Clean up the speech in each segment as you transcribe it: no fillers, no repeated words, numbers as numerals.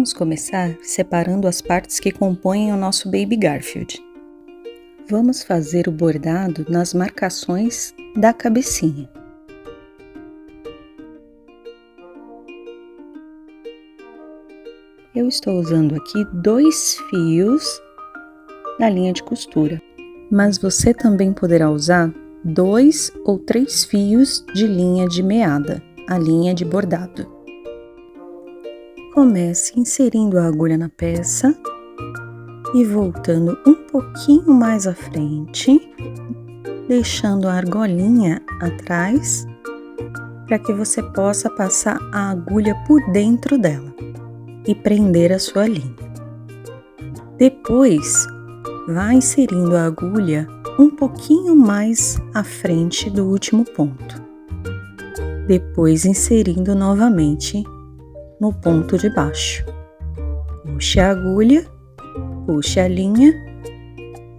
Vamos começar separando as partes que compõem o nosso Baby Garfield. Vamos fazer o bordado nas marcações da cabecinha. Eu estou usando aqui 2 fios da linha de costura, mas você também poderá usar 2 ou 3 fios de linha de meada, a linha de bordado. Comece inserindo a agulha na peça e voltando um pouquinho mais à frente, deixando a argolinha atrás, para que você possa passar a agulha por dentro dela e prender a sua linha. Depois, vá inserindo a agulha um pouquinho mais à frente do último ponto. Depois, inserindo novamente no ponto de baixo. Puxe a agulha, puxe a linha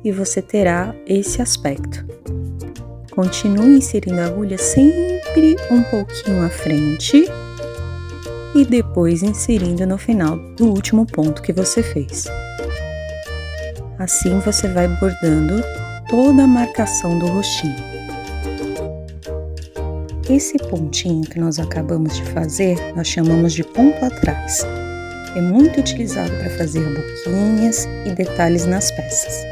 e você terá esse aspecto. Continue inserindo a agulha sempre um pouquinho à frente e depois inserindo no final do último ponto que você fez. Assim você vai bordando toda a marcação do rostinho. Esse pontinho que nós acabamos de fazer, nós chamamos de ponto atrás. É muito utilizado para fazer boquinhas e detalhes nas peças.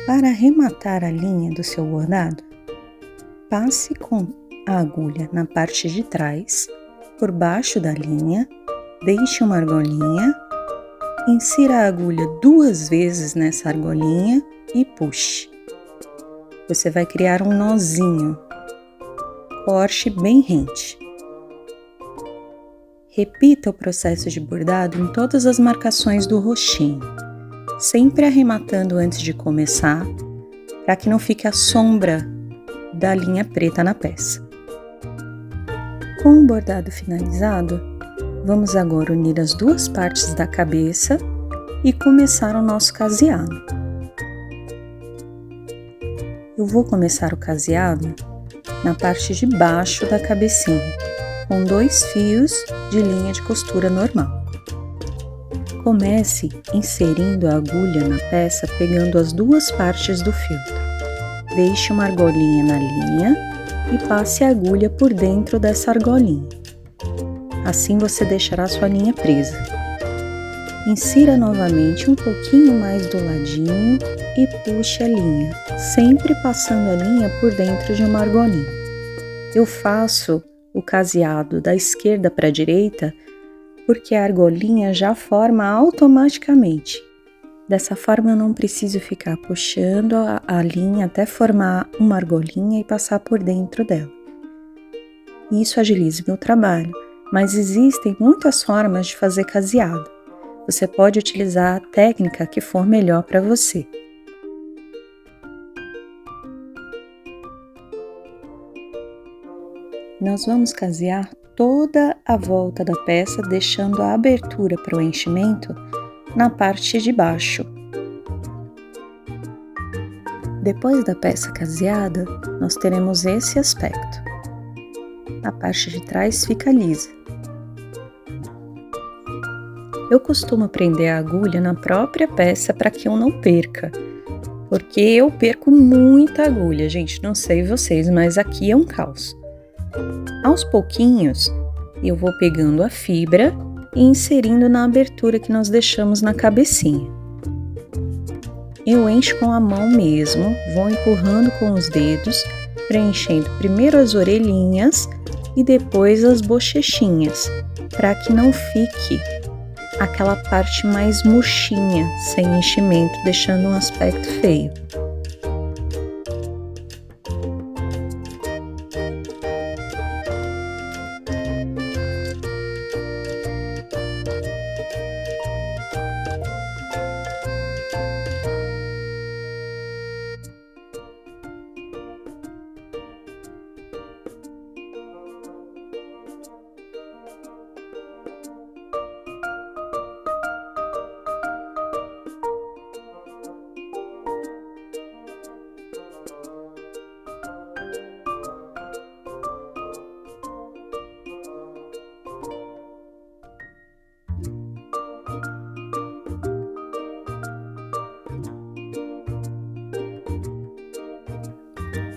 Para arrematar a linha do seu bordado, passe com a agulha na parte de trás, por baixo da linha, deixe uma argolinha, insira a agulha 2 vezes nessa argolinha e puxe. Você vai criar um nozinho, corte bem rente. Repita o processo de bordado em todas as marcações do rostinho, sempre arrematando antes de começar, para que não fique a sombra da linha preta na peça. Com o bordado finalizado, vamos agora unir as 2 partes da cabeça e começar o nosso caseado. Eu vou começar o caseado na parte de baixo da cabecinha, com 2 fios de linha de costura normal. Comece inserindo a agulha na peça pegando as 2 partes do filtro. Deixe uma argolinha na linha e passe a agulha por dentro dessa argolinha. Assim você deixará sua linha presa. Insira novamente um pouquinho mais do ladinho e puxe a linha, sempre passando a linha por dentro de uma argolinha. Eu faço o caseado da esquerda para a direita porque a argolinha já forma automaticamente. Dessa forma eu não preciso ficar puxando a linha até formar uma argolinha e passar por dentro dela. Isso agiliza o meu trabalho, mas existem muitas formas de fazer caseado. Você pode utilizar a técnica que for melhor para você. Nós vamos casear toda a volta da peça, deixando a abertura para o enchimento na parte de baixo. Depois da peça caseada, nós teremos esse aspecto. A parte de trás fica lisa. Eu costumo prender a agulha na própria peça para que eu não perca, porque eu perco muita agulha, gente, não sei vocês, mas aqui é um caos. Aos pouquinhos, eu vou pegando a fibra e inserindo na abertura que nós deixamos na cabecinha. Eu encho com a mão mesmo, vou empurrando com os dedos, preenchendo primeiro as orelhinhas e depois as bochechinhas, para que não fique aquela parte mais murchinha, sem enchimento, deixando um aspecto feio.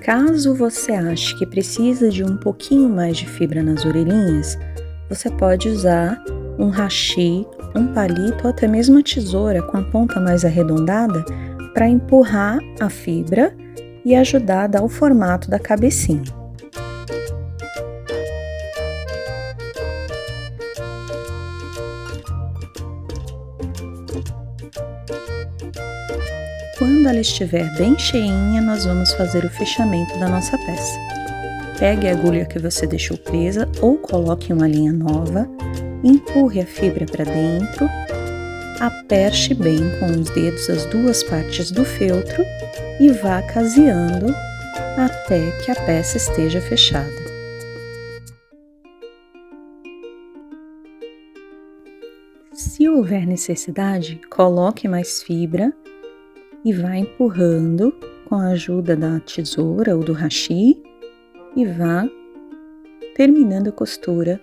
Caso você ache que precisa de um pouquinho mais de fibra nas orelhinhas, você pode usar um hashi, um palito ou até mesmo uma tesoura com a ponta mais arredondada para empurrar a fibra e ajudar a dar o formato da cabecinha. Quando ela estiver bem cheinha, nós vamos fazer o fechamento da nossa peça. Pegue a agulha que você deixou presa ou coloque uma linha nova, empurre a fibra para dentro, aperte bem com os dedos as duas partes do feltro e vá caseando até que a peça esteja fechada. Se houver necessidade, coloque mais fibra e vá empurrando com a ajuda da tesoura ou do hashi e vá terminando a costura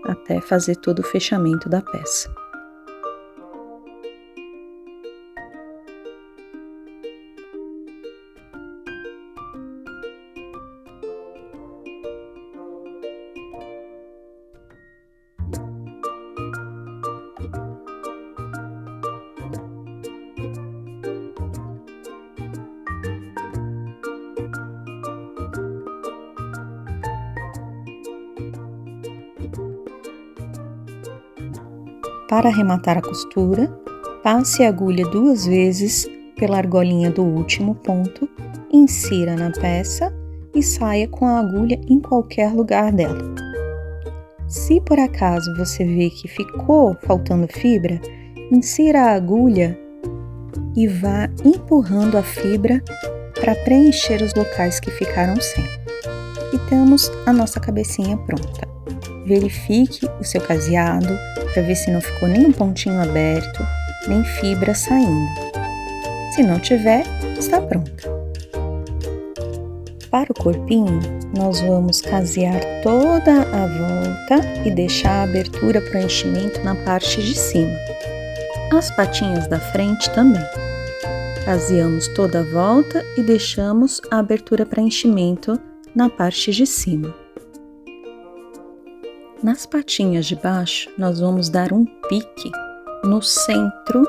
até fazer todo o fechamento da peça. Para arrematar a costura, passe a agulha 2 vezes pela argolinha do último ponto, insira na peça e saia com a agulha em qualquer lugar dela. Se por acaso você vê que ficou faltando fibra, insira a agulha e vá empurrando a fibra para preencher os locais que ficaram sem. E temos a nossa cabecinha pronta. Verifique o seu caseado para ver se não ficou nenhum pontinho aberto, nem fibra saindo. Se não tiver, está pronta. Para o corpinho, nós vamos casear toda a volta e deixar a abertura para o enchimento na parte de cima. As patinhas da frente também. Caseamos toda a volta e deixamos a abertura para enchimento na parte de cima. Nas patinhas de baixo, nós vamos dar um pique no centro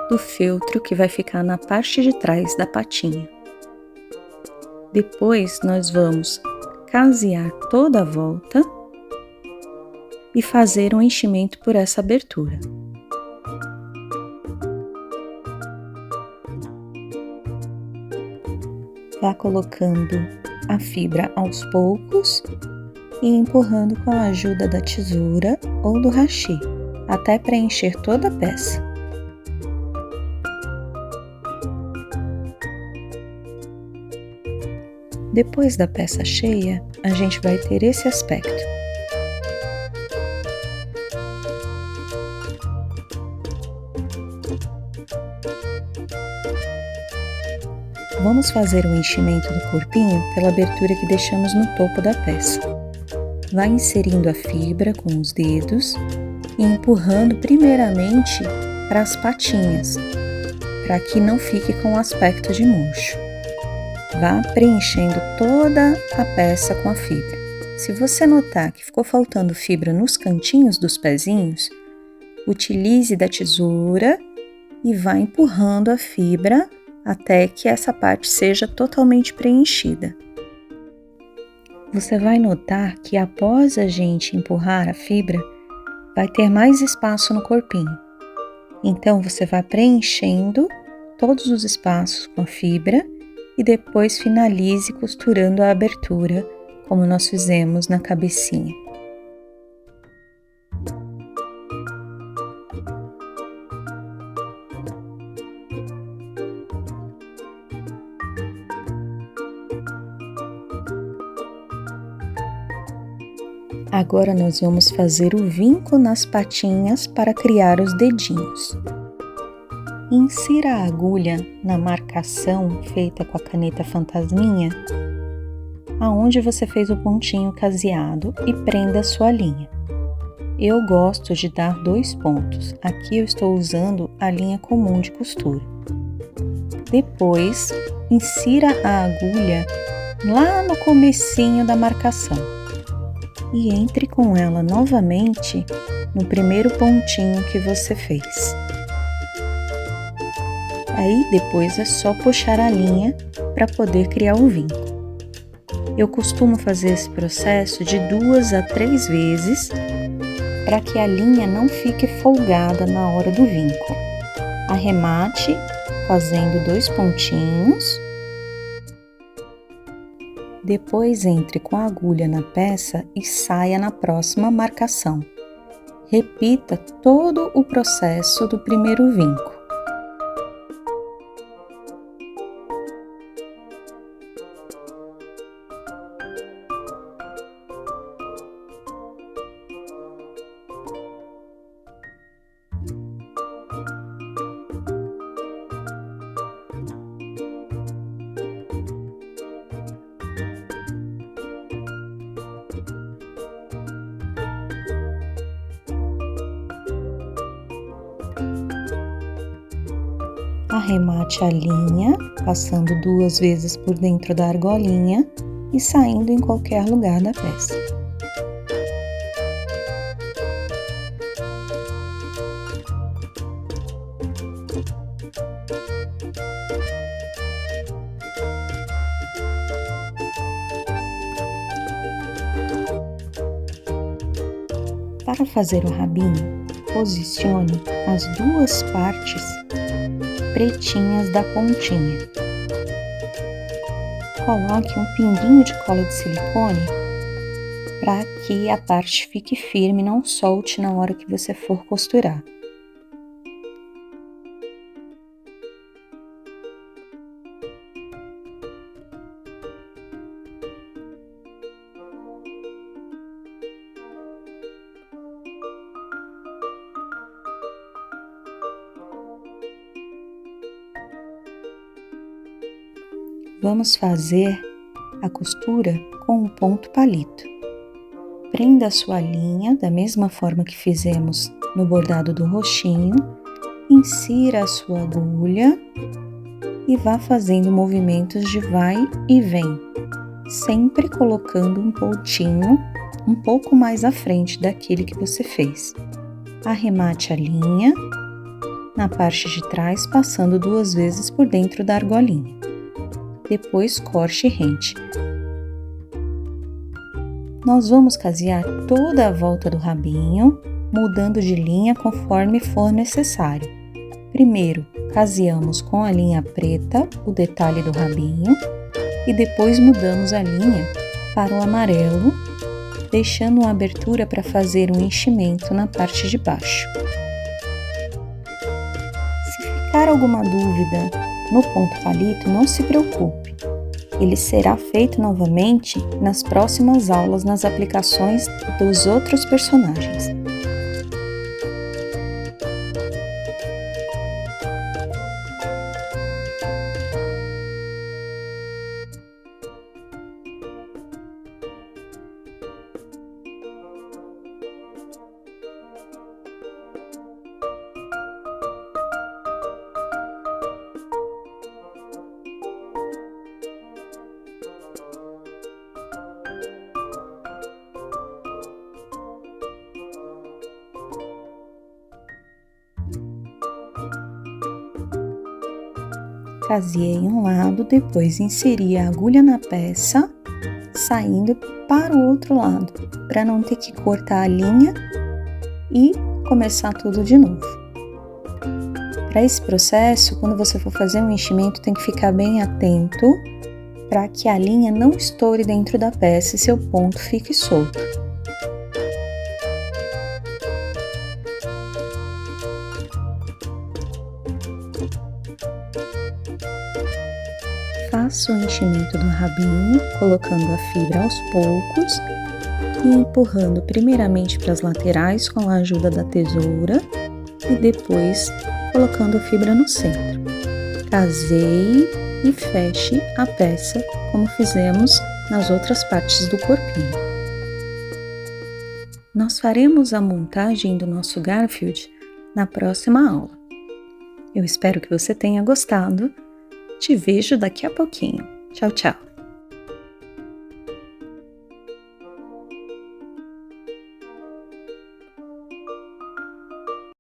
do feltro que vai ficar na parte de trás da patinha. Depois, nós vamos casear toda a volta e fazer um enchimento por essa abertura. Vá colocando a fibra aos poucos e empurrando com a ajuda da tesoura ou do hashi, até preencher toda a peça. Depois da peça cheia, a gente vai ter esse aspecto. Vamos fazer o enchimento do corpinho pela abertura que deixamos no topo da peça. Vai inserindo a fibra com os dedos e empurrando primeiramente para as patinhas, para que não fique com o aspecto de murcho. Vá preenchendo toda a peça com a fibra. Se você notar que ficou faltando fibra nos cantinhos dos pezinhos, utilize da tesoura e vá empurrando a fibra até que essa parte seja totalmente preenchida. Você vai notar que após a gente empurrar a fibra, vai ter mais espaço no corpinho. Então, você vai preenchendo todos os espaços com a fibra e depois finalize costurando a abertura, como nós fizemos na cabecinha. Agora nós vamos fazer o vinco nas patinhas para criar os dedinhos. Insira a agulha na marcação feita com a caneta fantasminha, aonde você fez o pontinho caseado e prenda a sua linha. Eu gosto de dar 2 pontos, aqui eu estou usando a linha comum de costura. Depois, insira a agulha lá no comecinho da marcação e entre com ela novamente no primeiro pontinho que você fez. Aí depois é só puxar a linha para poder criar o vinco. Eu costumo fazer esse processo de 2 a 3 vezes para que a linha não fique folgada na hora do vinco. Arremate fazendo 2 pontinhos. Depois entre com a agulha na peça e saia na próxima marcação. Repita todo o processo do primeiro vinco. Arremate a linha, passando 2 vezes por dentro da argolinha e saindo em qualquer lugar da peça. Para fazer o rabinho, posicione as 2 partes pretinhas da pontinha. Coloque um pinguinho de cola de silicone para que a parte fique firme e não solte na hora que você for costurar. Vamos fazer a costura com o ponto palito. Prenda a sua linha da mesma forma que fizemos no bordado do roxinho, insira a sua agulha e vá fazendo movimentos de vai e vem, sempre colocando um pontinho um pouco mais à frente daquele que você fez. Arremate a linha na parte de trás, passando 2 vezes por dentro da argolinha. Depois corte e rente. Nós vamos casear toda a volta do rabinho, mudando de linha conforme for necessário. Primeiro, caseamos com a linha preta o detalhe do rabinho e depois mudamos a linha para o amarelo, deixando uma abertura para fazer um enchimento na parte de baixo. Se ficar alguma dúvida no ponto palito, não se preocupe, ele será feito novamente nas próximas aulas nas aplicações dos outros personagens. Caseei um lado, depois inseri a agulha na peça, saindo para o outro lado, para não ter que cortar a linha e começar tudo de novo. Para esse processo, quando você for fazer um enchimento, tem que ficar bem atento para que a linha não estoure dentro da peça e seu ponto fique solto. Faço o enchimento do rabinho, colocando a fibra aos poucos e empurrando primeiramente para as laterais com a ajuda da tesoura e depois colocando a fibra no centro. Caseie e feche a peça como fizemos nas outras partes do corpinho. Nós faremos a montagem do nosso Garfield na próxima aula. Eu espero que você tenha gostado. Te vejo daqui a pouquinho. Tchau, tchau!